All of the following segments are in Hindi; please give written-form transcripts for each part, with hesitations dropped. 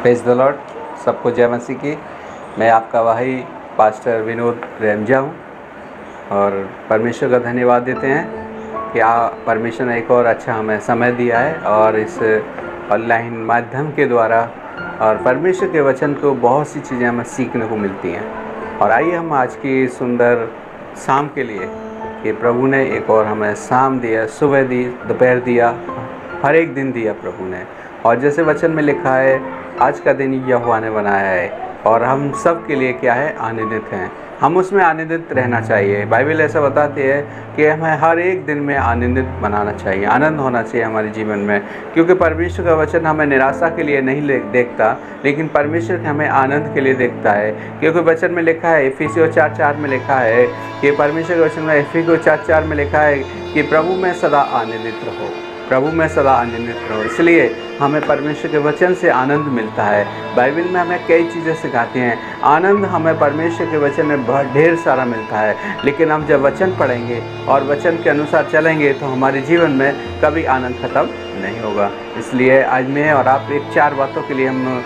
Praise the Lord. सबको जय मसीह की। मैं आपका भाई पास्टर विनोद रेमजा हूँ और परमेश्वर का धन्यवाद देते हैं कि परमेश्वर ने एक और अच्छा हमें समय दिया है और इस ऑनलाइन माध्यम के द्वारा और परमेश्वर के वचन को बहुत सी चीज़ें हमें सीखने को मिलती हैं। और आइए हम आज की सुंदर शाम के लिए कि प्रभु ने एक और हमें शाम दिया, सुबह दी, दोपहर दिया, हर एक दिन दिया प्रभु ने। और जैसे वचन में लिखा है, आज का दिन यहोवा ने बनाया है और हम सब के लिए क्या है, आनंदित हैं। हम उसमें आनंदित रहना चाहिए। बाइबल ऐसा बताती है कि हमें हर एक दिन में आनंदित बनाना चाहिए, आनंद होना चाहिए हमारे जीवन में, क्योंकि परमेश्वर का वचन हमें निराशा के लिए नहीं देखता, लेकिन परमेश्वर हमें आनंद के लिए देखता है। क्योंकि वचन में लिखा है, इफिसियों 4:4 में लिखा है कि परमेश्वर के वचन में इफिसियों 4:4 में लिखा है कि प्रभु में सदा आनंदित रहो, प्रभु में सदा आनंदित रहो। इसलिए हमें परमेश्वर के वचन से आनंद मिलता है। बाइबल में हमें कई चीज़ें सिखाती हैं। आनंद हमें परमेश्वर के वचन में बहुत ढेर सारा मिलता है, लेकिन हम जब वचन पढ़ेंगे और वचन के अनुसार चलेंगे तो हमारे जीवन में कभी आनंद ख़त्म नहीं होगा। इसलिए आज मैं और आप एक 4 बातों के लिए हम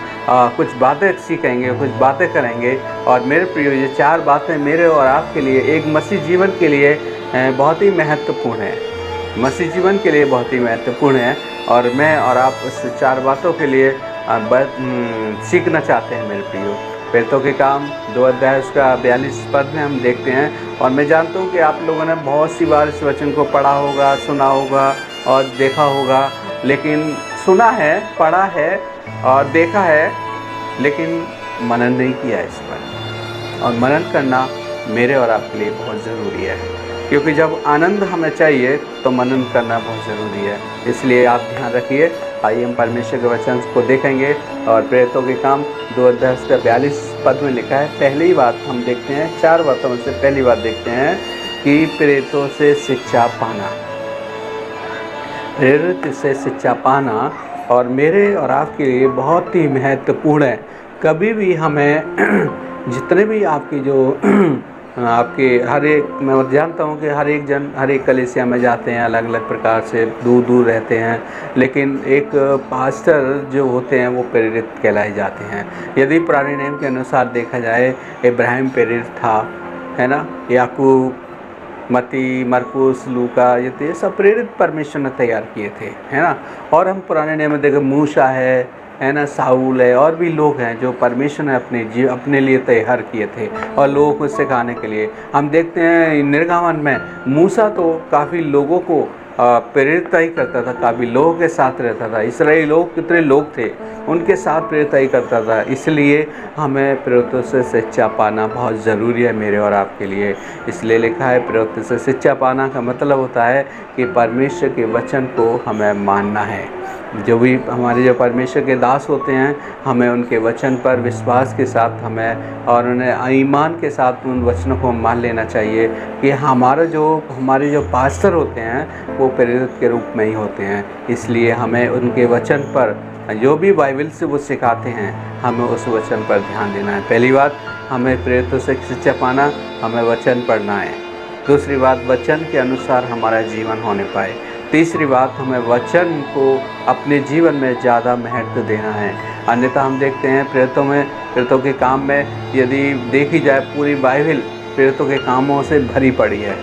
कुछ बातें सीखेंगे, कुछ बातें करेंगे। और मेरे प्रिय, ये 4 बातें मेरे और आपके लिए, एक मसीह जीवन के लिए बहुत ही महत्वपूर्ण है, मसीह जीवन के लिए बहुत ही महत्वपूर्ण है। और मैं और आप उस 4 बातों के लिए सीखना चाहते हैं मेरे प्रियो। प्रेरितों के काम 2 अध्याय उसका 42 पद में हम देखते हैं। और मैं जानता हूँ कि आप लोगों ने बहुत सी बार इस वचन को पढ़ा होगा, सुना होगा और देखा होगा, लेकिन सुना है, पढ़ा है और देखा है, लेकिन मनन नहीं किया इस पर। और मनन करना मेरे और आपके लिए बहुत ज़रूरी है, क्योंकि जब आनंद हमें चाहिए तो मनन करना बहुत ज़रूरी है। इसलिए आप ध्यान रखिए। आइए हम परमेश्वर के वचन को देखेंगे। और प्रेरितों के काम 2 अध्याय उसका 42 पद में लिखा है। पहली बात हम देखते हैं, 4 बातों में से पहली बात देखते हैं कि प्रेरितों से शिक्षा पाना, प्रेरित से शिक्षा पाना और मेरे और आपके लिए बहुत ही महत्वपूर्ण है। कभी भी हमें जितने भी आपकी जो आपके हर एक, मैं जानता हूँ कि हर एक जन हर एक कलीसिया में जाते हैं, अलग अलग प्रकार से दूर दूर रहते हैं, लेकिन एक पास्टर जो होते हैं वो प्रेरित कहलाए जाते हैं। यदि पुराने नियम के अनुसार देखा जाए, इब्राहिम प्रेरित था, है ना, याकूब, मत्ती, मरकुस, लूका, ये सब प्रेरित परमेश्वर ने तैयार किए थे, है ना। और हम पुराने नियम में देखें, मूसा है ना, साउल है, और भी लोग हैं जो परमेश्वर ने अपने लिए तैयार किए थे और लोगों को सिखाने के लिए। हम देखते हैं निर्गमन में मूसा तो काफ़ी लोगों को प्रेरित ही करता था, काफ़ी लोगों के साथ रहता था। इस्राएली लोग कितने लोग थे, उनके साथ प्रेरित ही करता था। इसलिए हमें प्रेरितों से शिक्षा पाना बहुत ज़रूरी है मेरे और आपके लिए। इसलिए लिखा है, प्रेरितों से शिक्षा पाना का मतलब होता है कि परमेश्वर के वचन को हमें मानना है। जो भी हमारे जो परमेश्वर के दास होते हैं, हमें उनके वचन पर विश्वास के साथ हमें और उन्हें ईमान के साथ उन वचनों को मान लेना चाहिए कि हमारे जो पास्टर होते हैं वो प्रेरित के रूप में ही होते हैं। इसलिए हमें उनके वचन पर, जो भी बाइबल से वो सिखाते हैं, हमें उस वचन पर ध्यान देना है। पहली बात, हमें प्रेरितों से शिक्षा पाना, हमें वचन पढ़ना है। दूसरी बात, वचन के अनुसार हमारा जीवन होने पाए। तीसरी बात, हमें वचन को अपने जीवन में ज़्यादा महत्व देना है। अन्यथा हम देखते हैं प्रेरितों के काम में, यदि देखी जाए पूरी बाइबल प्रेरितों के कामों से भरी पड़ी है।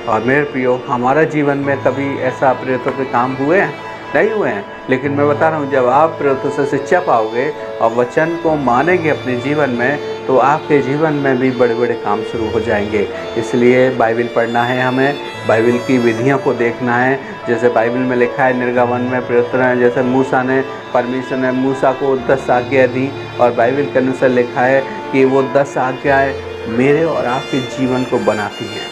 और मेरे प्रियो, हमारा जीवन में कभी ऐसा प्रेरितों के काम हुए हैं? नहीं हुए हैं। लेकिन मैं बता रहा हूँ, जब आप प्रेरितों से शिक्षा पाओगे और वचन को मानेंगे अपने जीवन में, तो आपके जीवन में भी बड़े बड़े काम शुरू हो जाएंगे। इसलिए बाइबल पढ़ना है, हमें बाइबल की विधियों को देखना है। जैसे बाइबल में लिखा है, निर्गमन में प्रेरितों ने, जैसे परमेश्वर ने मूसा को 10 आज्ञा दी, और बाइबल के अनुसार लिखा है कि वो 10 आज्ञाएँ मेरे और आपके जीवन को बनाती हैं,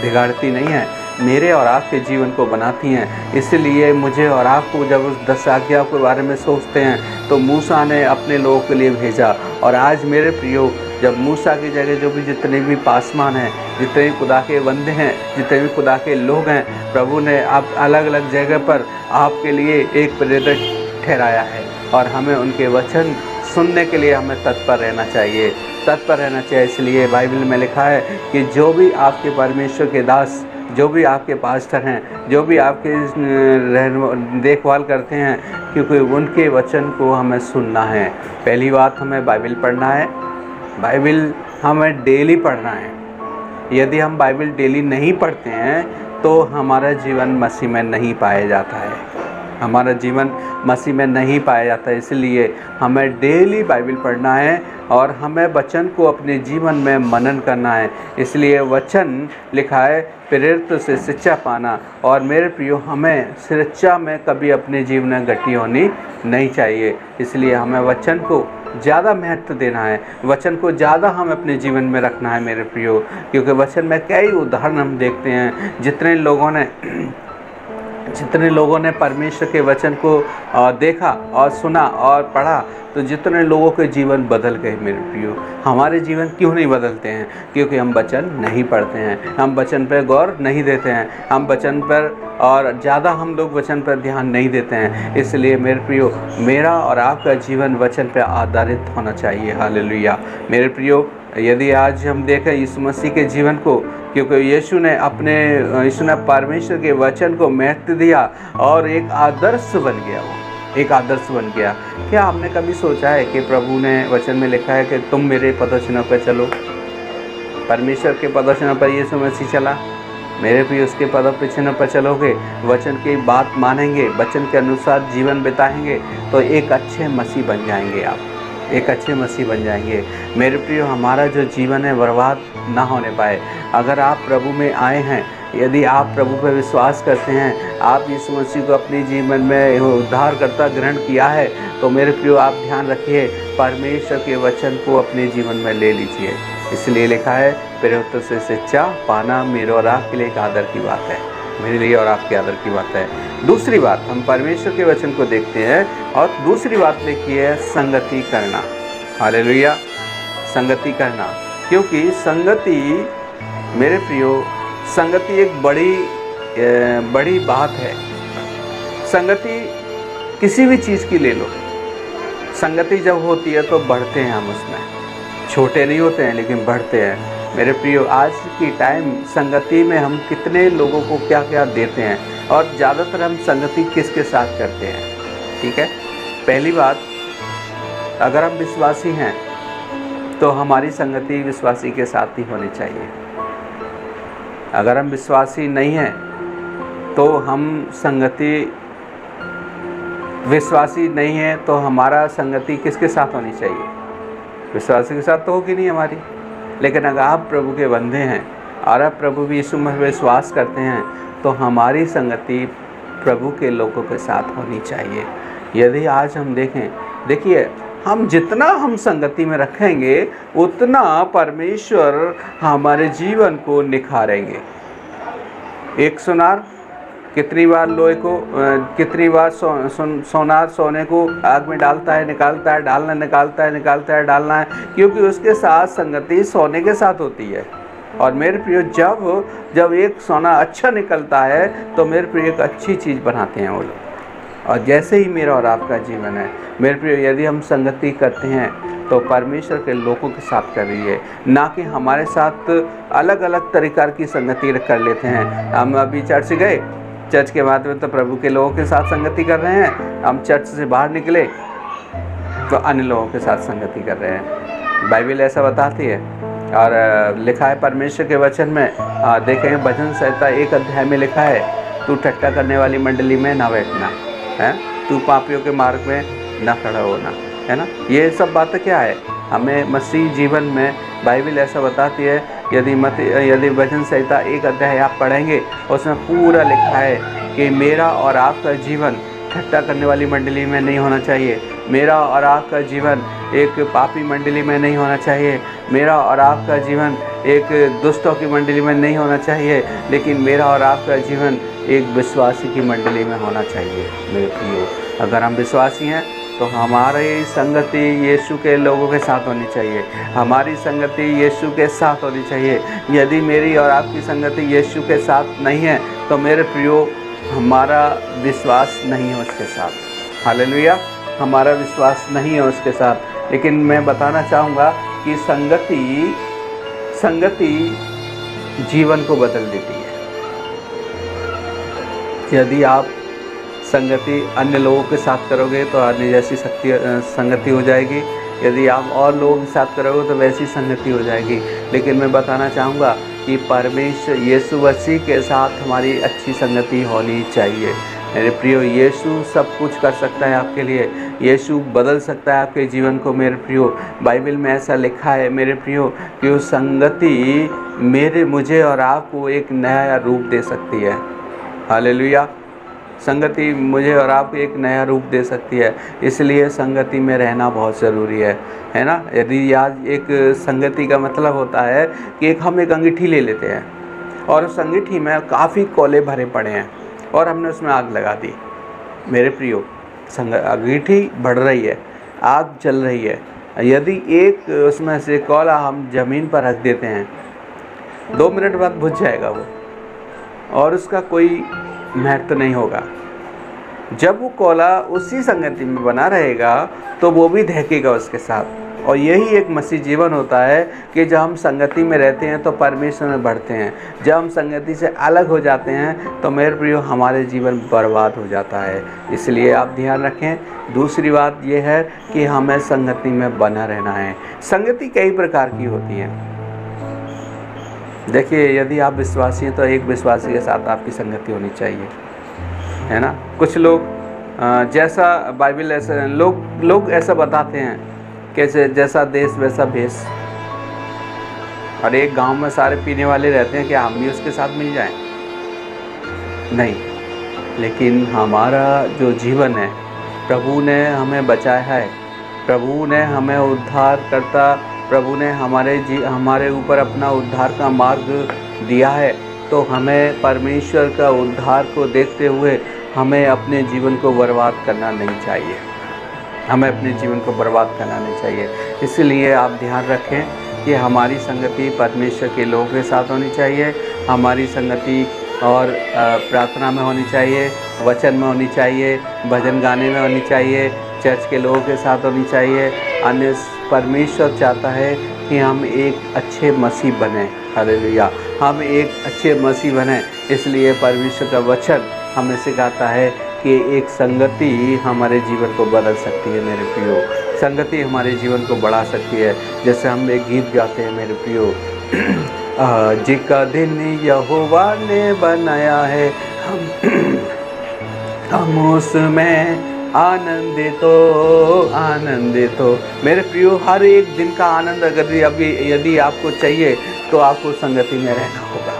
बिगाड़ती नहीं है, मेरे और आपके जीवन को बनाती हैं। इसलिए मुझे और आपको जब उस 10 आज्ञा के बारे में सोचते हैं, तो मूसा ने अपने लोगों के लिए भेजा। और आज मेरे प्रियो, जब मूसा की जगह जो भी जितने भी पासवान हैं, जितने भी खुदा के बंदे हैं, जितने भी खुदा के लोग हैं, प्रभु ने आप अलग अलग जगह पर आपके लिए एक प्रेरित ठहराया है। और हमें उनके वचन सुनने के लिए हमें तत्पर रहना चाहिए। इसलिए बाइबल में लिखा है कि जो भी आपके परमेश्वर के दास जो भी आपके पास्टर हैं, जो भी आपके देखभाल करते हैं, क्योंकि उनके वचन को हमें सुनना है। पहली बात, हमें बाइबल पढ़ना है। बाइबल हमें डेली पढ़ना है। यदि हम बाइबल डेली नहीं पढ़ते हैं तो हमारा जीवन मसीह में नहीं पाया जाता है, हमारा जीवन मसीह में नहीं पाया जाता है। इसलिए हमें डेली बाइबल पढ़ना है और हमें वचन को अपने जीवन में मनन करना है। इसलिए वचन लिखा है, प्रेरित से शिक्षा पाना। और मेरे प्रियो, हमें शिक्षा में कभी अपने जीवन में गति होनी नहीं चाहिए। इसलिए हमें वचन को ज़्यादा महत्व देना है, वचन को ज़्यादा हम अपने जीवन में रखना है मेरे प्रियो। क्योंकि वचन में कई उदाहरण हम देखते हैं, जितने लोगों ने परमेश्वर के वचन को देखा और सुना और पढ़ा, तो जितने लोगों के जीवन बदल गए मेरे प्रियो। हमारे जीवन क्यों नहीं बदलते हैं? क्योंकि हम वचन नहीं पढ़ते हैं, हम वचन पर गौर नहीं देते हैं, हम वचन पर और ज़्यादा हम लोग वचन पर ध्यान नहीं देते हैं। इसलिए मेरे प्रियो, मेरा और आपका जीवन वचन पर आधारित होना चाहिए। हालेलुया। मेरे प्रियो, यदि आज हम देखें यीशु मसीह के जीवन को, क्योंकि यीशु ने परमेश्वर के वचन को महत्व दिया और एक आदर्श बन गया, वो एक आदर्श बन गया। क्या आपने कभी सोचा है कि प्रभु ने वचन में लिखा है कि तुम मेरे पदचिन्हों पर चलो? परमेश्वर के पदचिन्हों पर यीशु मसीह चला। मेरे भी उसके पदचिन्हों पर चलोगे, वचन की बात मानेंगे, वचन के अनुसार जीवन बिताएंगे, तो एक अच्छे मसीह बन जाएंगे आप, एक अच्छे मसीह बन जाएंगे। मेरे प्रियो, हमारा जो जीवन है बर्बाद ना होने पाए। अगर आप प्रभु में आए हैं, यदि आप प्रभु पर विश्वास करते हैं, आप यीशु मसीह को अपने जीवन में उद्धारकर्ता ग्रहण किया है, तो मेरे प्रियो आप ध्यान रखिए, परमेश्वर के वचन को अपने जीवन में ले लीजिए। इसलिए लिखा है, प्रेरितों से शिक्षा पाना मेरे और आपके लिए एक आदर की बात है, मेरे लिए और आपके आदर की बात है। दूसरी बात, हम परमेश्वर के वचन को देखते हैं और दूसरी बात लिखी है, संगति करना। हालेलुया। संगति करना, क्योंकि संगति मेरे प्रियो, संगति एक बड़ी बात है। संगति किसी भी चीज़ की ले लो, संगति जब होती है तो बढ़ते हैं हम उसमें, छोटे नहीं होते हैं लेकिन बढ़ते हैं। मेरे प्रियो, आज की टाइम संगति में हम कितने लोगों को क्या क्या देते हैं, और ज़्यादातर हम संगति किसके साथ करते हैं? ठीक है, पहली बात, अगर हम विश्वासी हैं तो हमारी संगति विश्वासी के साथ ही होनी चाहिए। अगर हम विश्वासी नहीं हैं तो हम विश्वासी नहीं है तो हमारा संगति किसके साथ होनी चाहिए? विश्वासी के साथ तो होगी नहीं हमारी। लेकिन अगर आप प्रभु के बंदे हैं और आप प्रभु यीशु में विश्वास करते हैं, तो हमारी संगति प्रभु के लोगों के साथ होनी चाहिए। यदि आज हम देखिए, हम जितना हम संगति में रखेंगे उतना परमेश्वर हमारे जीवन को निखारेंगे। एक सुनार कितनी बार सोनार सोने को आग में डालता है, निकालता है, डालना, निकालता है, निकालता है, डालना है, क्योंकि उसके साथ संगति सोने के साथ होती है। और मेरे प्रियो, जब एक सोना अच्छा निकलता है तो मेरे प्रियो एक अच्छी चीज़ बनाते हैं वो लोग। और जैसे ही मेरा और आपका जीवन है मेरे प्रियो, यदि हम संगति करते हैं तो परमेश्वर के लोगों के साथ कर रही है, ना कि हमारे साथ अलग अलग तरीक़ा की संगति कर लेते हैं। हम अभी चर्च गए, चर्च के बाद में तो प्रभु के लोगों के साथ संगति कर रहे हैं, हम चर्च से बाहर निकले तो अन्य लोगों के साथ संगति कर रहे हैं। बाइबल ऐसा बताती है और लिखा है परमेश्वर के वचन में, देखें भजन संहिता 1 अध्याय में लिखा है, तू ठट्टा करने वाली मंडली में ना बैठना है, तू पापियों के मार्ग में ना खड़ा होना, है ना। ये सब बातें क्या है? हमें मसीह जीवन में बाइबल ऐसा बताती है। यदि भजन संहिता 1 अध्याय आप पढ़ेंगे, उसमें पूरा लिखा है कि मेरा और आपका जीवन ठट्टा करने वाली मंडली में नहीं होना चाहिए, मेरा और आपका जीवन एक पापी मंडली में नहीं होना चाहिए, मेरा और आपका जीवन एक दुष्टों की मंडली में नहीं होना चाहिए, लेकिन मेरा और आपका जीवन एक विश्वासी की मंडली में होना चाहिए। मेरे प्रियो, अगर हम विश्वासी हैं तो हमारी संगति यीशु के लोगों के साथ होनी चाहिए, हमारी संगति यीशु के साथ होनी चाहिए। यदि मेरी और आपकी संगति यीशु के साथ नहीं है तो मेरे प्रियो, हमारा विश्वास नहीं है उसके साथ। हालेलुया, हमारा विश्वास नहीं है उसके साथ। लेकिन मैं बताना चाहूँगा कि संगति जीवन को बदल देती है। यदि आप संगति अन्य लोगों के साथ करोगे तो अन्य जैसी संगति हो जाएगी, यदि आप और लोगों के साथ करोगे तो वैसी संगति हो जाएगी। लेकिन मैं बताना चाहूँगा कि परमेश्वर यीशु मसीह के साथ हमारी अच्छी संगति होनी चाहिए। मेरे प्रियो, यीशु सब कुछ कर सकता है आपके लिए, यीशु बदल सकता है आपके जीवन को। मेरे प्रियो, बाइबल में ऐसा लिखा है मेरे प्रियो कि वो संगति मुझे और आपको एक नया रूप दे सकती है। हालेलुया। संगति मुझे और आपको एक नया रूप दे सकती है, इसलिए संगति में रहना बहुत ज़रूरी है ना। यदि आज एक संगति का मतलब होता है कि हम एक अंगीठी ले लेते हैं और उस अंगीठी में काफ़ी कोयले भरे पड़े हैं और हमने उसमें आग लगा दी। मेरे प्रियो, अंगीठी बढ़ रही है, आग जल रही है। यदि एक उसमें से कोयला हम ज़मीन पर रख देते हैं, 2 मिनट बाद बुझ जाएगा वो और उसका कोई महत्व नहीं होगा। जब वो कोयला उसी संगति में बना रहेगा तो वो भी दहकेगा उसके साथ। और यही एक मसीह जीवन होता है कि जब हम संगति में रहते हैं तो परमेश्वर में बढ़ते हैं, जब हम संगति से अलग हो जाते हैं तो मेरे प्रियो हमारे जीवन बर्बाद हो जाता है। इसलिए आप ध्यान रखें। दूसरी बात यह है कि हमें संगति में बना रहना है। संगति कई प्रकार की होती है। देखिए, यदि आप विश्वासी हैं तो एक विश्वासी के साथ आपकी संगति होनी चाहिए, है ना। कुछ लोग जैसा बाइबल ऐसा लोग ऐसा बताते हैं कि जैसा देश वैसा भेष। और एक गांव में सारे पीने वाले रहते हैं कि हम भी उसके साथ मिल जाएं? नहीं। लेकिन हमारा जो जीवन है, प्रभु ने हमें बचाया है, प्रभु ने हमें उद्धार करता, प्रभु ने हमारे ऊपर अपना उद्धार का मार्ग दिया है। तो हमें परमेश्वर का उद्धार को देखते हुए हमें अपने जीवन को बर्बाद करना नहीं चाहिए, हमें अपने जीवन को बर्बाद करना नहीं चाहिए। इसलिए आप ध्यान रखें कि हमारी संगति परमेश्वर के लोगों के साथ होनी चाहिए, हमारी संगति और प्रार्थना में होनी चाहिए, वचन में होनी चाहिए, भजन गाने में होनी चाहिए, चर्च के लोगों के साथ होनी चाहिए। अन्य परमेश्वर चाहता है कि हम एक अच्छे मसीह बने। हालेलुया, हम एक अच्छे मसीह बने। इसलिए परमेश्वर का वचन हमें सिखाता है कि एक संगति हमारे जीवन को बदल सकती है। मेरे प्रियो, संगति हमारे जीवन को बढ़ा सकती है। जैसे हम एक गीत गाते हैं मेरे प्रियो, आज का दिन यहोवा ने बनाया है, हम उसमें आनंदित हो। मेरे प्रियो, हर एक दिन का आनंद यदि आपको चाहिए तो आपको संगति में रहना होगा,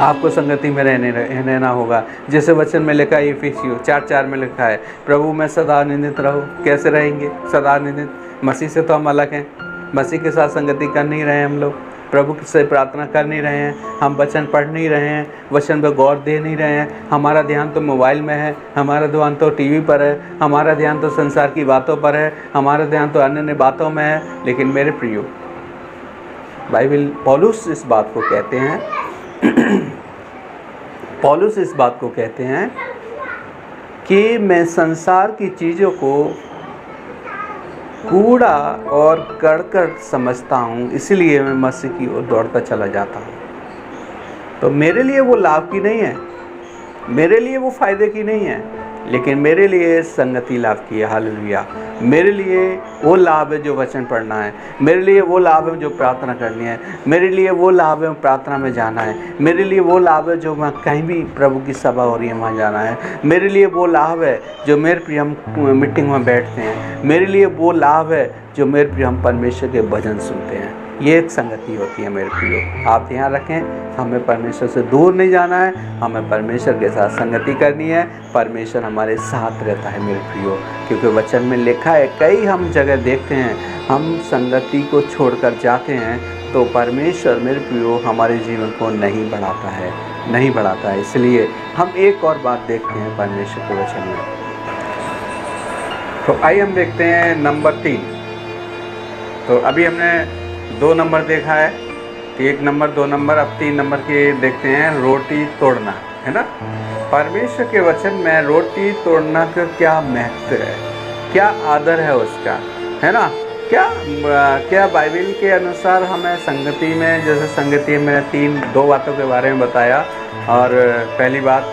आपको संगति में रहना होगा। जैसे वचन में लिखा है, इफिसियों 4:4 में लिखा है, प्रभु में सदा आनंदित रहो। कैसे रहेंगे सदा आनंदित? मसीह से तो हम अलग हैं, मसीह के साथ संगति कर नहीं रहे हैं, हम लोग प्रभु से प्रार्थना कर नहीं रहे हैं, हम वचन पढ़ नहीं रहे हैं, वचन पर गौर दे नहीं रहे हैं। हमारा ध्यान तो मोबाइल में है, हमारा ध्यान तो टीवी पर है, हमारा ध्यान तो संसार की बातों पर है, हमारा ध्यान तो अन्य बातों में है। लेकिन मेरे प्रियो, बाइबल पौलुस इस बात को कहते हैं पौलुस इस बात को कहते हैं कि मैं संसार की चीज़ों को कूड़ा और कड़कड़ समझता हूँ, इसलिए मैं मसीह की ओर दौड़ता चला जाता हूँ। तो मेरे लिए वो लाभ की नहीं है, मेरे लिए वो फ़ायदे की नहीं है, लेकिन मेरे लिए संगति लाभ की है। हालेलुया। मेरे लिए वो लाभ है जो वचन पढ़ना है, मेरे लिए वो लाभ है जो प्रार्थना करनी है, मेरे लिए वो लाभ है प्रार्थना में जाना है, मेरे लिए वो लाभ है जो मैं कहीं भी प्रभु की सभा हो रही है वहाँ जाना है, मेरे लिए वो लाभ है जो मेरे प्रिय हम मीटिंग में बैठते हैं, मेरे लिए वो लाभ है जो मेरे प्रिय हम परमेश्वर के भजन सुनते हैं। ये एक संगति होती है मेरे प्रियो। आप ध्यान रखें, हमें परमेश्वर से दूर नहीं जाना है, हमें परमेश्वर के साथ संगति करनी है। परमेश्वर हमारे साथ रहता है मेरे प्रियो, क्योंकि वचन में लिखा है, कई हम जगह देखते हैं हम संगति को छोड़कर जाते हैं तो परमेश्वर मेरे प्रियो हमारे जीवन को नहीं बढ़ाता है। इसलिए हम एक और बात देखते हैं परमेश्वर के वचन में। तो आइए हम देखते हैं नंबर 3। तो अभी हमने 2 नंबर देखा है, 1 नंबर 2 नंबर, अब 3 नंबर के देखते हैं, रोटी तोड़ना, है ना। परमेश्वर के वचन में रोटी तोड़ना का क्या महत्व है, क्या आदर है उसका, है ना। क्या बाइबल के अनुसार हमें संगति में, जैसे संगति में मैंने दो बातों के बारे में बताया। और पहली बात,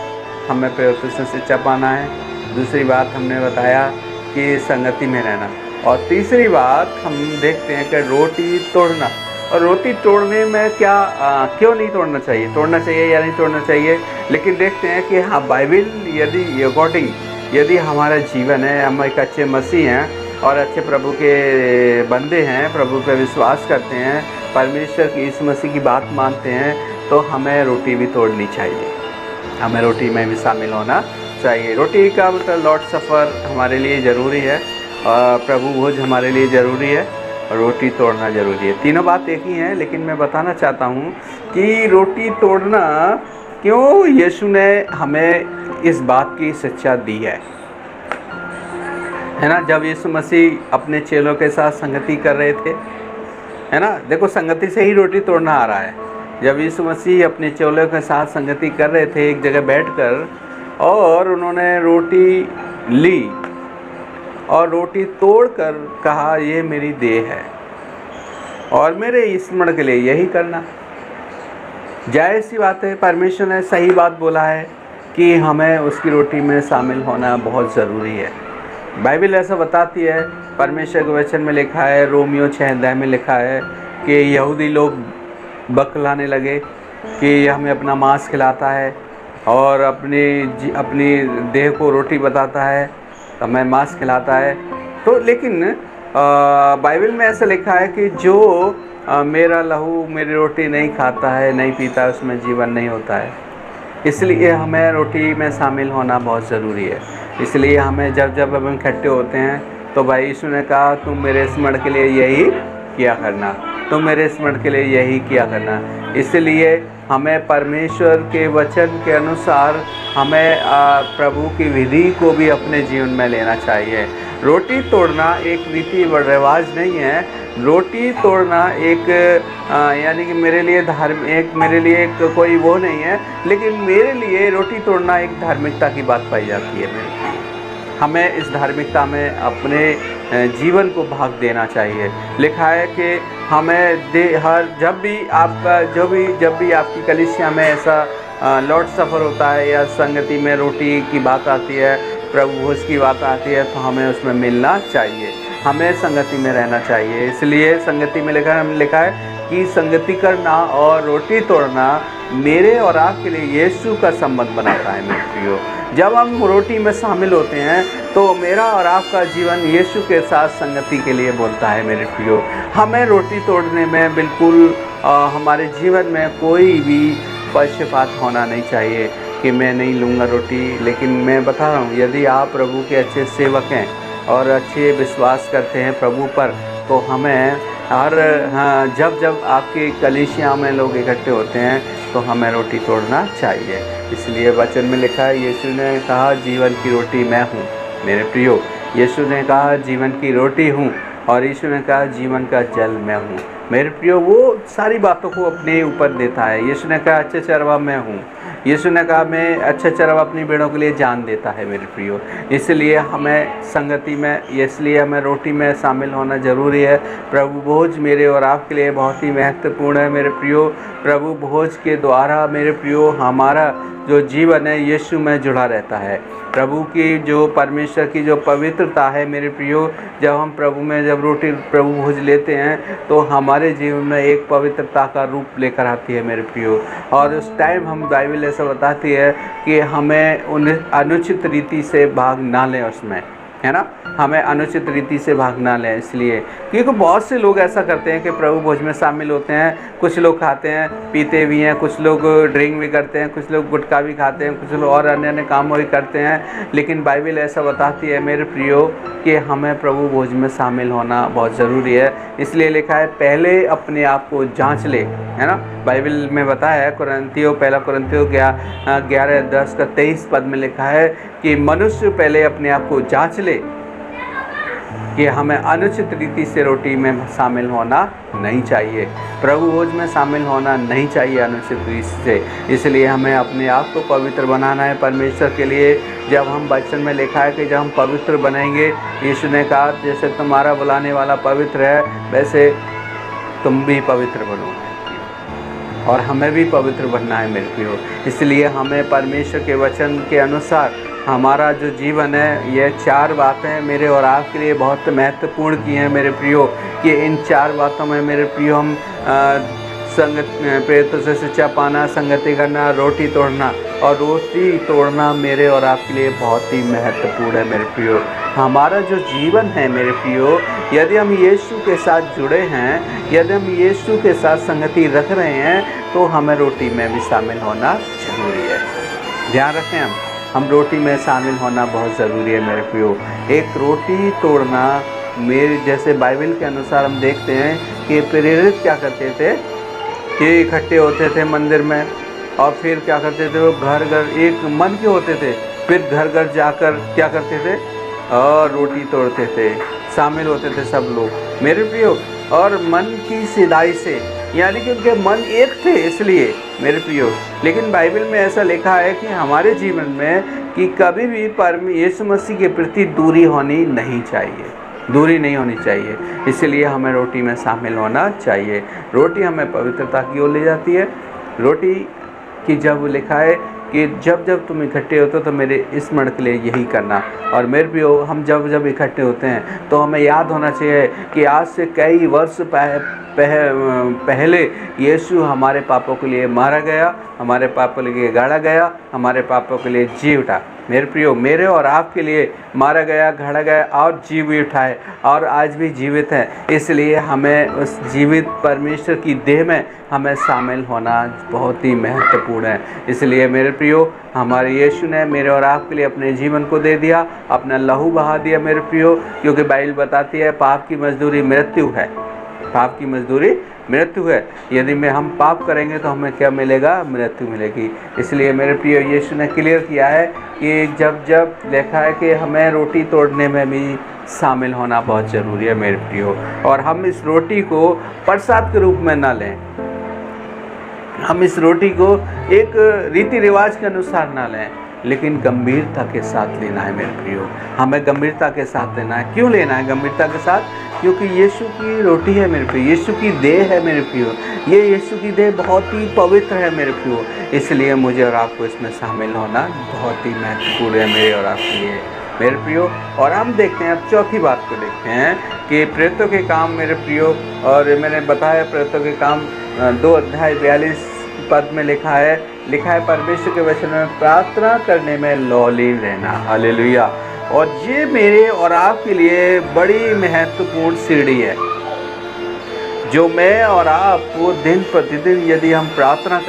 हमें पवित्र से शिक्षा पाना है। दूसरी बात हमने बताया कि संगति में रहना। और तीसरी बात हम देखते हैं कि रोटी तोड़ना। और रोटी तोड़ने में क्यों नहीं तोड़ना चाहिए, तोड़ना चाहिए या नहीं तोड़ना चाहिए। लेकिन देखते हैं कि हाँ, बाइबल यदि अकॉर्डिंग यदि हमारा जीवन है, हम एक अच्छे मसीह हैं और अच्छे प्रभु के बंदे हैं, प्रभु पे विश्वास करते हैं, परमेश्वर की इस मसीह की बात मानते हैं, तो हमें रोटी भी तोड़नी चाहिए, हमें रोटी में भी शामिल होना चाहिए। रोटी का मतलब लॉर्ड सफ़र हमारे लिए ज़रूरी है, और प्रभु भोज हमारे लिए ज़रूरी है, और रोटी तोड़ना ज़रूरी है। तीनों बात एक ही हैं, लेकिन मैं बताना चाहता हूँ कि रोटी तोड़ना क्यों यीशु ने हमें इस बात की शिक्षा दी है ना। जब यीशु मसीह अपने चेलों के साथ संगति कर रहे थे, है ना, देखो संगति से ही रोटी तोड़ना आ रहा है। जब यीशु मसीह अपने चेलों के साथ संगति कर रहे थे एक जगह बैठकर, और उन्होंने रोटी ली और रोटी तोड़कर कहा, ये मेरी देह है और मेरे स्मरण के लिए यही करना। जाहिर सी बात है, परमेश्वर ने सही बात बोला है कि हमें उसकी रोटी में शामिल होना बहुत ज़रूरी है। बाइबल ऐसा बताती है, परमेश्वर के वचन में लिखा है, रोमियो 6 में लिखा है कि यहूदी लोग बकलाने लगे कि हमें अपना मांस खिलाता है और अपनी देह को रोटी बताता है, हमें मांस खिलाता है। तो लेकिन बाइबल में ऐसा लिखा है कि जो मेरा लहू मेरी रोटी नहीं खाता है, नहीं पीता, उसमें जीवन नहीं होता है। इसलिए हमें रोटी में शामिल होना बहुत ज़रूरी है। इसलिए हमें जब हम इकट्ठे होते हैं तो भाई यीशु ने कहा, तुम मेरे स्मरण के लिए यही किया करना, तुम मेरे स्मरण के लिए यही किया करना। इसलिए हमें परमेश्वर के वचन के अनुसार हमें प्रभु की विधि को भी अपने जीवन में लेना चाहिए। रोटी तोड़ना एक रीति व रिवाज नहीं है। रोटी तोड़ना एक यानी कि मेरे लिए एक कोई वो नहीं है, लेकिन मेरे लिए रोटी तोड़ना एक धार्मिकता की बात पाई जाती है। हमें इस धार्मिकता में अपने जीवन को भाग देना चाहिए। लिखा है कि हमें जब भी आपकी कलीसिया में ऐसा लॉर्ड सफ़र होता है या संगति में रोटी की बात आती है, प्रभु भोज की बात आती है, तो हमें उसमें मिलना चाहिए, हमें संगति में रहना चाहिए। इसलिए संगति में लिखा है कि संगति करना और रोटी तोड़ना मेरे और आपके लिए यीशु का संबंध बनाता है। मेरे प्रियो, जब हम रोटी में शामिल होते हैं तो मेरा और आपका जीवन यीशु के साथ संगति के लिए बोलता है। मेरे प्रियो, हमें रोटी तोड़ने में बिल्कुल हमारे जीवन में कोई भी पक्षपात होना नहीं चाहिए कि मैं नहीं लूँगा रोटी। लेकिन मैं बता रहा हूँ, यदि आप प्रभु के अच्छे सेवक हैं और अच्छे विश्वास करते हैं प्रभु पर, तो हमें जब आपकी कलीसिया में लोग इकट्ठे होते हैं तो हमें रोटी तोड़ना चाहिए। इसलिए वचन में लिखा है, यीशु ने कहा, जीवन की रोटी मैं हूँ। मेरे प्रियो, यीशु ने कहा जीवन की रोटी हूँ, और यीशु ने कहा जीवन का जल मैं हूँ। मेरे प्रियो, वो सारी बातों को अपने ऊपर देता है। यीशु ने कहा अच्छे चरवा मैं हूँ। यीशु ने कहा मैं अच्छा चरवा अपनी भेड़ों के लिए जान देता है। मेरे प्रियो, इसलिए हमें संगति में, इसलिए हमें रोटी में शामिल होना ज़रूरी है। प्रभु भोज मेरे और आपके लिए बहुत ही महत्वपूर्ण है। मेरे प्रियो, प्रभु भोज के द्वारा मेरे प्रियो हमारा जो जीवन है यीशु में जुड़ा रहता है। प्रभु की जो परमेश्वर की जो पवित्रता है मेरे प्रियो, जब हम प्रभु भोज लेते हैं तो हमारे जीवन में एक पवित्रता का रूप लेकर आती है। मेरे प्रियो, और उस टाइम हम बाइबल ऐसा बताती है कि हमें अनुचित रीति से भाग ना लें उसमें, है ना, हमें अनुचित रीति से भाग ना लें। इसलिए क्योंकि बहुत से लोग ऐसा करते हैं कि प्रभु भोज में शामिल होते हैं, कुछ लोग खाते हैं पीते भी हैं, कुछ लोग ड्रिंक भी करते हैं, कुछ लोग गुटखा भी खाते हैं, कुछ लोग और अन्य काम भी करते हैं। लेकिन बाइबल ऐसा बताती है मेरे प्रियो कि हमें प्रभु भोज में शामिल होना बहुत ज़रूरी है। इसलिए लिखा है, पहले अपने आप को जाँच ले, है ना। बाइबल में बताया है, पहला कुरिन्थियों 11:10 में लिखा है कि मनुष्य पहले अपने आप को जाँच ले कि हमें अनुचित रीति से रोटी में शामिल होना नहीं चाहिए, प्रभु भोज में शामिल होना नहीं चाहिए अनुचित रीति से। इसलिए हमें अपने आप को पवित्र बनाना है परमेश्वर के लिए। जब हम वचन में लिखा है कि जब हम पवित्र बनेंगे, यीशु ने कहा जैसे तुम्हारा बुलाने वाला पवित्र है वैसे तुम भी पवित्र बनो, और हमें भी पवित्र बनना है मेरे प्रियो। इसलिए हमें परमेश्वर के वचन के अनुसार हमारा जो जीवन है, ये 4 बातें मेरे और आपके लिए बहुत महत्वपूर्ण की हैं मेरे प्रियो, कि इन 4 बातों में मेरे प्रियो हम संगत प्रेरितों से शिक्षा पाना, संगति करना, रोटी तोड़ना, और रोटी तोड़ना मेरे और आपके लिए बहुत ही महत्वपूर्ण है मेरे प्रियो। हमारा जो जीवन है मेरे प्रियो, यदि हम यीशु के साथ जुड़े हैं, यदि हम यीशु के साथ संगति रख रहे हैं, तो हमें रोटी में भी शामिल होना जरूरी है। ध्यान रखें, हम रोटी में शामिल होना बहुत ज़रूरी है मेरे प्रियो। एक रोटी तोड़ना मेरे जैसे बाइबल के अनुसार हम देखते हैं कि प्रेरित क्या करते थे कि इकट्ठे होते थे मंदिर में, और फिर क्या करते थे, वो घर घर एक मन के होते थे, फिर घर घर जाकर क्या करते थे, और रोटी तोड़ते थे, शामिल होते थे सब लोग मेरे प्रियो, और मन की सिधाई से, यानी कि उनके मन एक थे इसलिए मेरे प्रियो। लेकिन बाइबल में ऐसा लिखा है कि हमारे जीवन में कि कभी भी यीशु मसीह के प्रति दूरी होनी नहीं चाहिए, दूरी नहीं होनी चाहिए। इसलिए हमें रोटी में शामिल होना चाहिए। रोटी हमें पवित्रता की ओर ले जाती है। रोटी की जब लिखा है कि जब जब तुम इकट्ठे होते हो तो मेरे स्मरण के लिए यही करना। और मेरे प्रियो, हम जब जब इकट्ठे होते हैं तो हमें याद होना चाहिए कि आज से कई वर्ष पहले यीशु हमारे पापों के लिए मारा गया, हमारे पापों के लिए गाड़ा गया, हमारे पापों के लिए जी उठा। मेरे प्रियो, मेरे और आपके लिए मारा गया, गाड़ा गया और जी भी उठाए, और आज भी जीवित है। इसलिए हमें उस जीवित परमेश्वर की देह में हमें शामिल होना बहुत ही महत्वपूर्ण है। इसलिए मेरे प्रियो, हमारे यीशु ने मेरे और आपके लिए अपने जीवन को दे दिया, अपना लहू बहा दिया मेरे प्रियो, क्योंकि बाइबल बताती है पाप की मजदूरी मृत्यु है, पाप की मजदूरी मृत्यु है। यदि हम पाप करेंगे तो हमें क्या मिलेगा, मृत्यु मिलेगी। इसलिए मेरे प्रियो, यीशु ने क्लियर किया है कि जब जब लिखा है कि हमें रोटी तोड़ने में भी शामिल होना बहुत ज़रूरी है मेरे प्रियो। और हम इस रोटी को प्रसाद के रूप में ना लें, हम इस रोटी को एक रीति रिवाज के अनुसार ना लें, लेकिन गंभीरता के साथ लेना है मेरे प्रियो। हमें गंभीरता के साथ लेना है। क्यों लेना है गंभीरता के साथ? क्योंकि यीशु की रोटी है मेरे प्रियो, यीशु की देह है मेरे प्रियो, ये यीशु की देह बहुत ही पवित्र है मेरे प्रियो। इसलिए मुझे और आपको इसमें शामिल होना बहुत ही महत्वपूर्ण है मेरे और आपके लिए मेरे प्रियो। और हम देखते हैं, अब चौथी बात को देखते हैं कि प्रेरितों के काम मेरे प्रियो। और मैंने बताया प्रेरितों के काम 2 अध्याय 42 पद में लिखा है परमेश्वर के वचन में प्रार्थना करने में लौलीन रहना। हालेलुया। और ये मेरे और आपके लिए बड़ी महत्वपूर्ण सीढ़ी है, जो मैं और आप वो दिन प्रतिदिन यदि हम प्रार्थना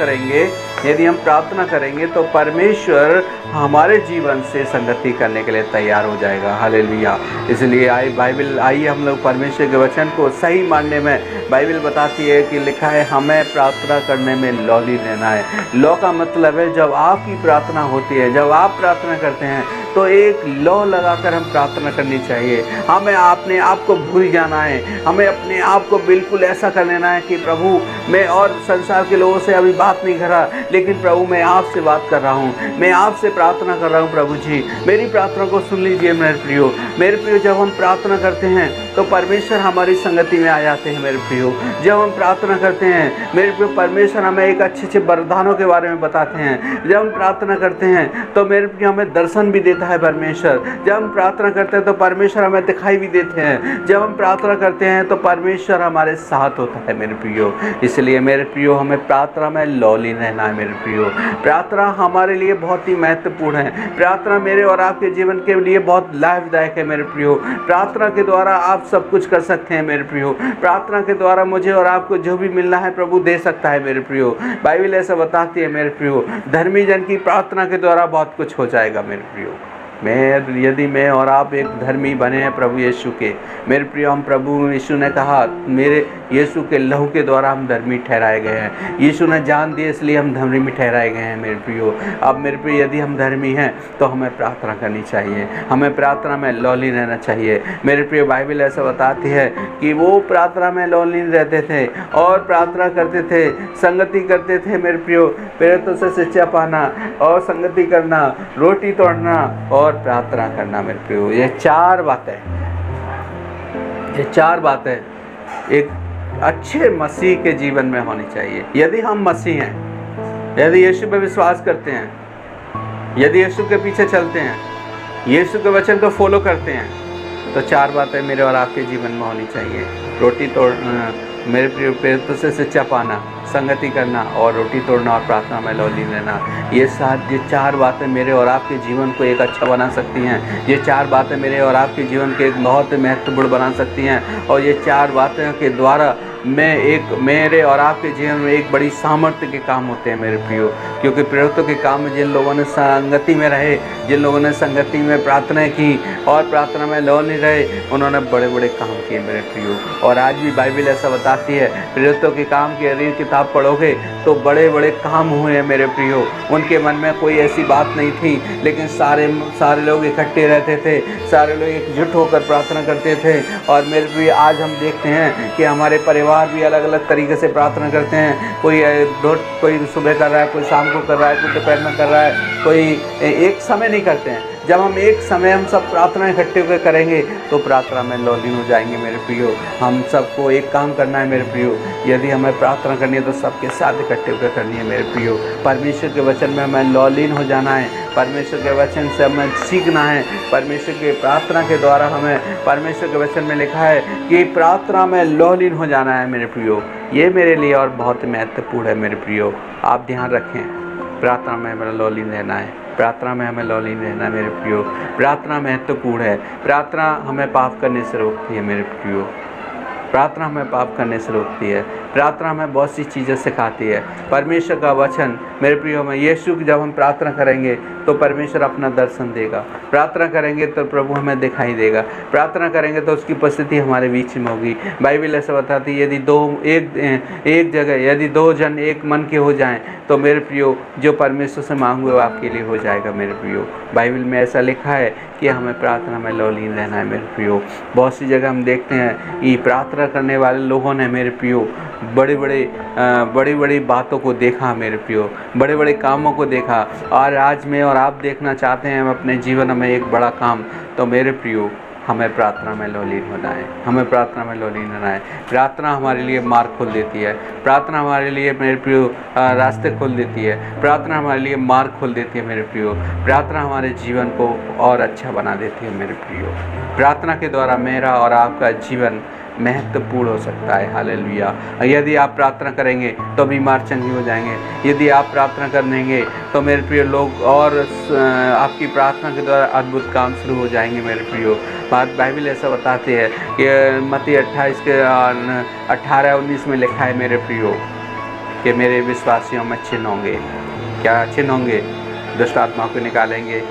करेंगे तो परमेश्वर हमारे जीवन से संगति करने के लिए तैयार हो जाएगा। हालेलुया। इसलिए आइए हम लोग परमेश्वर के वचन को सही मानने में, बाइबल बताती है कि लिखा है हमें प्रार्थना करने में लौली रहना है। लौ का मतलब है जब आपकी प्रार्थना होती है, जब आप प्रार्थना करते हैं तो एक लौ लगाकर हम प्रार्थना करनी चाहिए। हमें अपने आप को भूल जाना है, हमें अपने आप को बिल्कुल ऐसा कर लेना है कि प्रभु मैं और संसार के लोगों से अभी बात नहीं कर रहा, लेकिन प्रभु मैं आपसे बात कर रहा हूँ, मैं आपसे प्रार्थना कर रहा हूँ। प्रभु जी मेरी प्रार्थना को सुन लीजिए मेरे प्रियो। मेरे प्रियो, जब हम प्रार्थना करते हैं तो परमेश्वर हमारी संगति में आ जाते हैं मेरे प्रियो। जब हम प्रार्थना करते हैं मेरे प्रियो, परमेश्वर हमें एक अच्छे वरदानों के बारे में बताते हैं। जब हम प्रार्थना करते हैं तो मेरे प्रियो हमें दर्शन भी देता है परमेश्वर। जब हम प्रार्थना करते हैं तो परमेश्वर हमें दिखाई भी देते हैं। जब हम प्रार्थना करते हैं तो परमेश्वर हमारे साथ होता है मेरे प्रियो। इसलिए मेरे प्रियो, हमें प्रार्थना में लौली रहना है मेरे प्रियो। प्रार्थना हमारे लिए बहुत ही महत्वपूर्ण है। प्रार्थना मेरे और आपके जीवन के लिए बहुत लाभदायक है मेरे प्रियो। प्रार्थना के द्वारा आप सब कुछ कर सकते हैं मेरे प्रियो। प्रार्थना के द्वारा मुझे और आपको जो भी मिलना है प्रभु दे सकता है मेरे प्रियो। बाइबल ऐसा बताती है मेरे प्रियो, धर्मी जन की प्रार्थना के द्वारा बहुत कुछ हो जाएगा मेरे प्रियो। यदि मैं और आप एक धर्मी बने हैं प्रभु यीशु के, मेरे प्रियो, हम प्रभु यीशु ने कहा मेरे यीशु के लहू के द्वारा हम धर्मी ठहराए गए हैं। यीशु ने जान दिए इसलिए हम धर्मी ठहराए गए हैं मेरे प्रियो। अब मेरे प्रियो, यदि हम धर्मी हैं तो हमें प्रार्थना करनी चाहिए, हमें प्रार्थना में लौलीन रहना चाहिए। मेरे प्रियो, बाइबल ऐसा बताती है कि वो प्रार्थना में लौलीन रहते थे और प्रार्थना करते थे, संगति करते थे मेरे प्रियो। प्रेरितों से शिक्षा पाना और संगति करना, रोटी तोड़ना और प्रार्थना करना मेरे प्रियो, ये चार बातें एक अच्छे मसीह के जीवन में होनी चाहिए। यदि हम मसीह हैं, यदि यीशु पे विश्वास करते हैं, यदि यीशु के पीछे चलते हैं, यीशु के वचन को फॉलो करते हैं, तो चार बातें मेरे और आपके जीवन में होनी चाहिए। रोटी तोड़ मेरे प्रिय, प्रेरितों से शिक्षा पाना, संगति करना और रोटी तोड़ना और प्रार्थना में लौलीन रहना। ये चार बातें मेरे और आपके जीवन को एक अच्छा बना सकती हैं। ये चार बातें मेरे और आपके जीवन के एक बहुत महत्वपूर्ण बना सकती हैं। और ये चार बातें के द्वारा मेरे और आपके जीवन में एक बड़ी सामर्थ्य के काम होते हैं मेरे प्रियो। क्योंकि प्रेरितों के काम में जिन लोगों ने संगति में रहे, जिन लोगों ने संगति में प्रार्थना की और प्रार्थना में लौलीन रहे, उन्होंने बड़े बड़े काम किए मेरे प्रियो। और आज भी बाइबल ऐसा बताती है, प्रेरितों के काम की यदि किताब पढ़ोगे तो बड़े बड़े काम हुए हैं मेरे प्रियो। उनके मन में कोई ऐसी बात नहीं थी, लेकिन सारे लोग इकट्ठे रहते थे, सारे लोग एकजुट होकर प्रार्थना करते थे। और मेरे प्रियो, आज हम देखते हैं कि हमारे परिवार भी अलग अलग तरीके से प्रार्थना करते हैं। कोई सुबह कर रहा है, कोई शाम को कर रहा है, कोई दोपहर में कर रहा है, कोई एक समय नहीं करते हैं। जब हम एक समय हम सब प्रार्थना इकट्ठे होकर करेंगे तो प्रार्थना में लौलीन हो जाएंगे मेरे प्रियो। हम सबको एक काम करना है मेरे प्रियो, यदि हमें प्रार्थना करनी है तो सबके साथ इकट्ठे होकर करनी है मेरे प्रियो। परमेश्वर के वचन में हमें लौलीन हो जाना है, परमेश्वर के वचन से हमें सीखना है। परमेश्वर के प्रार्थना के द्वारा हमें, परमेश्वर के वचन में लिखा है कि प्रार्थना में लौलीन हो जाना है मेरे प्रियो। ये मेरे लिए और बहुत महत्वपूर्ण है मेरे प्रियो। आप ध्यान रखें, प्रार्थना में हमें लौलीन रहना है, प्रार्थना में हमें लौलीन रहना है मेरे प्रियो। प्रार्थना महत्वपूर्ण है। प्रार्थना हमें पाप करने से रोकती है मेरे प्रियो। प्रार्थना हमें पाप करने से रोकती है। प्रार्थना हमें बहुत सी चीज़ें सिखाती है। परमेश्वर का वचन मेरे प्रियो में, यीशु जब हम प्रार्थना करेंगे तो परमेश्वर अपना दर्शन देगा। प्रार्थना करेंगे तो प्रभु हमें दिखाई देगा। प्रार्थना करेंगे तो उसकी उपस्थिति हमारे बीच में होगी। बाइबल ऐसा बताती है, एक जगह यदि दो जन एक मन के हो जाएं तो मेरे प्रियो, जो परमेश्वर से मांगोगे वो आपके लिए हो जाएगा मेरे प्रियो। बाइबल में ऐसा लिखा है कि हमें प्रार्थना में लौलीन रहना है मेरे प्रियो। बहुत सी जगह हम देखते हैं कि प्रार्थना करने वाले लोगों ने मेरे प्रियो बड़ी बड़ी बातों को देखा मेरे प्रियो, बड़े बड़े कामों को देखा। और आज मैं और आप देखना चाहते हैं अपने जीवन में एक बड़ा काम, तो मेरे प्रियो हमें प्रार्थना में लौलीन होना है, हमें प्रार्थना में लौलीन होना है। प्रार्थना हमारे लिए मार्ग खोल देती है। प्रार्थना हमारे लिए मेरे प्रियो रास्ते खोल देती है। प्रार्थना हमारे लिए मार्ग खोल देती है मेरे प्रियो। प्रार्थना हमारे जीवन को और अच्छा बना देती है मेरे प्रियो। प्रार्थना के द्वारा मेरा और आपका जीवन महत्वपूर्ण हो सकता है। हालेलुया। यदि आप प्रार्थना करेंगे तो बीमार चंगे हो जाएंगे। यदि आप प्रार्थना करेंगे तो मेरे प्रिय लोग और आपकी प्रार्थना के द्वारा अद्भुत काम शुरू हो जाएंगे मेरे प्रियो। बाइबल ऐसा बताती है कि मत्ती 28 के 18-19 में लिखा है मेरे प्रियो कि मेरे विश्वासियों में चिन्ह होंगे। क्या चिन्ह होंगे? दुष्ट आत्माओं को निकालेंगे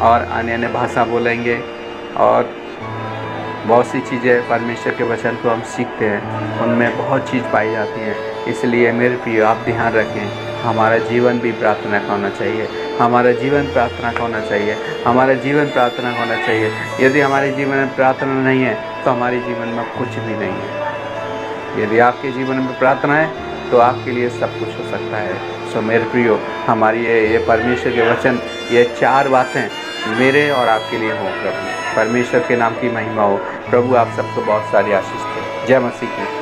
और अन्य भाषा बोलेंगे और बहुत सी चीज़ें परमेश्वर के वचन को हम सीखते हैं, उनमें बहुत चीज़ पाई जाती हैं। इसलिए मेरे प्रिय, आप ध्यान रखें, हमारा जीवन भी प्रार्थना का होना चाहिए। हमारा जीवन प्रार्थना का होना चाहिए। हमारा जीवन प्रार्थना का होना चाहिए। यदि हमारे जीवन में प्रार्थना नहीं है तो हमारे जीवन में कुछ भी नहीं है। यदि आपके जीवन में प्रार्थना है तो आपके लिए सब कुछ हो सकता है। सो मेरे प्रियो, हमारी ये परमेश्वर के वचन, ये चार बातें मेरे और आपके लिए हो। प्रभु परमेश्वर के नाम की महिमा हो। प्रभु आप सबको बहुत सारी आशीष दे। जय मसीह की।